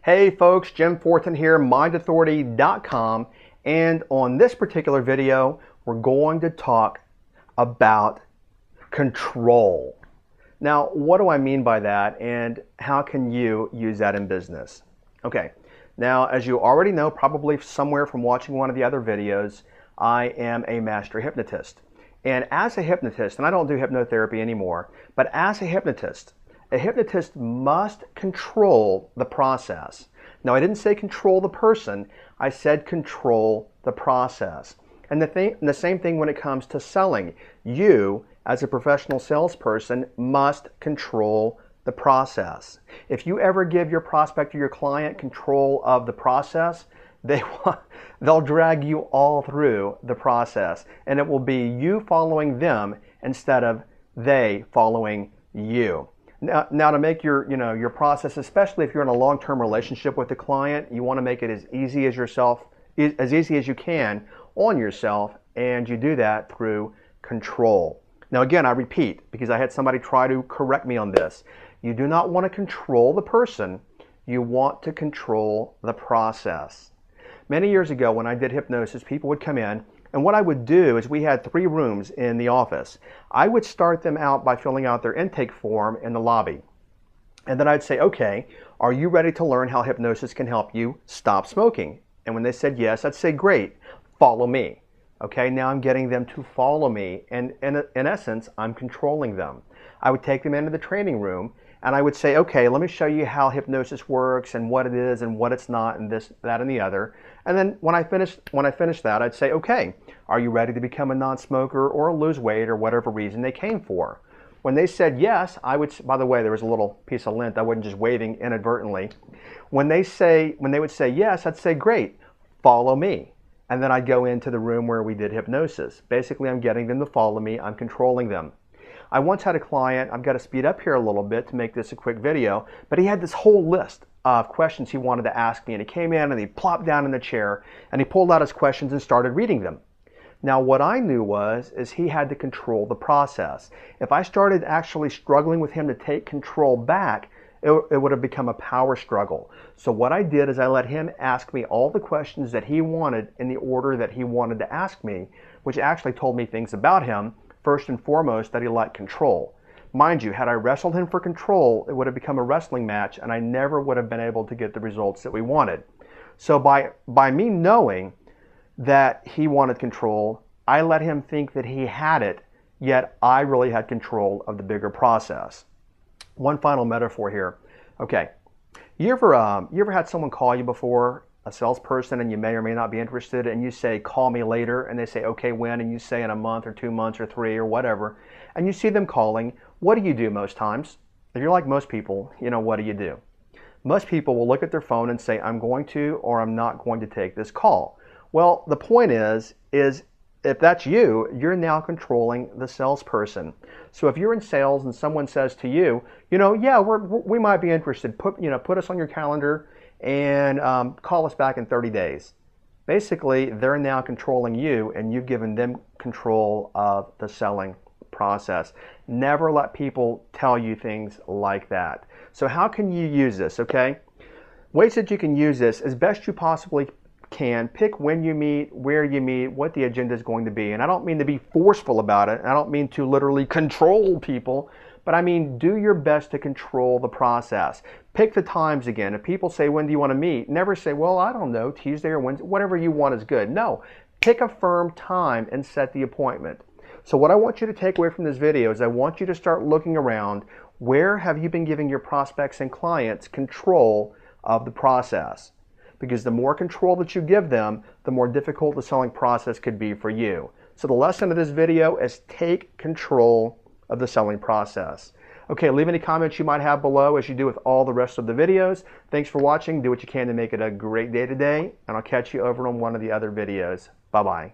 Hey folks, Jim Fortin here, mindauthority.com, and on this particular video, we're going to talk about control. Now, what do I mean by that, and how can you use that in business? Okay, now as you already know, probably somewhere from watching one of the other videos, I am a master hypnotist. And as a hypnotist, and I don't do hypnotherapy anymore, but as a hypnotist must control the process. Now, I didn't say control the person, I said control the process. And the same thing when it comes to selling. You, as a professional salesperson, must control the process. If you ever give your prospect or your client control of the process, they'll drag you all through the process, and it will be you following them instead of they following you. Now to make your process, especially if you're in a long-term relationship with the client, you want to make it as easy as you can on yourself, and you do that through control. Now again, I repeat, because I had somebody try to correct me on this. You do not want to control the person, you want to control the process. Many years ago when I did hypnosis, people would come in, and what I would do is we had 3 rooms in the office. I would start them out by filling out their intake form in the lobby. And then I'd say, okay, are you ready to learn how hypnosis can help you stop smoking? And when they said yes, I'd say, great, follow me. Okay, now I'm getting them to follow me, and in essence, I'm controlling them. I would take them into the training room, and I would say, okay, let me show you how hypnosis works and what it is and what it's not and this, that, and the other. And then when I finished that, I'd say, okay, are you ready to become a non-smoker or lose weight or whatever reason they came for? When they said yes, I would, by the way, there was a little piece of lint, I wasn't just waving inadvertently. When they would say yes, I'd say, great, follow me. And then I'd go into the room where we did hypnosis. Basically, I'm getting them to follow me, I'm controlling them. I once had a client, I've got to speed up here a little bit to make this a quick video, but he had this whole list of questions he wanted to ask me, and he came in and he plopped down in the chair and he pulled out his questions and started reading them. Now what I knew is he had to control the process. If I started actually struggling with him to take control back, it would have become a power struggle. So what I did is I let him ask me all the questions that he wanted in the order that he wanted to ask me, which actually told me things about him. First and foremost, that he liked control. Mind you, had I wrestled him for control, it would have become a wrestling match and I never would have been able to get the results that we wanted. So by me knowing that he wanted control, I let him think that he had it, yet I really had control of the bigger process. One final metaphor here. Okay, you ever had someone call you before, a salesperson, and you may or may not be interested, and you say, call me later, and they say, okay, when? And you say in a month or 2 months or 3 or whatever, and you see them calling. What do you do most times? If you're like most people, what do? Most people will look at their phone and say, I'm going to or I'm not going to take this call. Well, the point is if that's you, you're now controlling the salesperson. So if you're in sales and someone says to you, yeah, we might be interested, put us on your calendar and call us back in 30 days. Basically, they're now controlling you and you've given them control of the selling process. Never let people tell you things like that. So how can you use this, okay? Ways that you can use this as best you possibly can. Pick when you meet, where you meet, what the agenda is going to be. And I don't mean to be forceful about it. I don't mean to literally control people, but I mean do your best to control the process. Pick the times again. If people say, when do you want to meet? Never say, well, I don't know, Tuesday or Wednesday, whatever you want is good. No, pick a firm time and set the appointment. So what I want you to take away from this video is I want you to start looking around. Where have you been giving your prospects and clients control of the process? Because the more control that you give them, the more difficult the selling process could be for you. So the lesson of this video is take control of the selling process. Okay, leave any comments you might have below as you do with all the rest of the videos. Thanks for watching. Do what you can to make it a great day today, and I'll catch you over on one of the other videos. Bye-bye.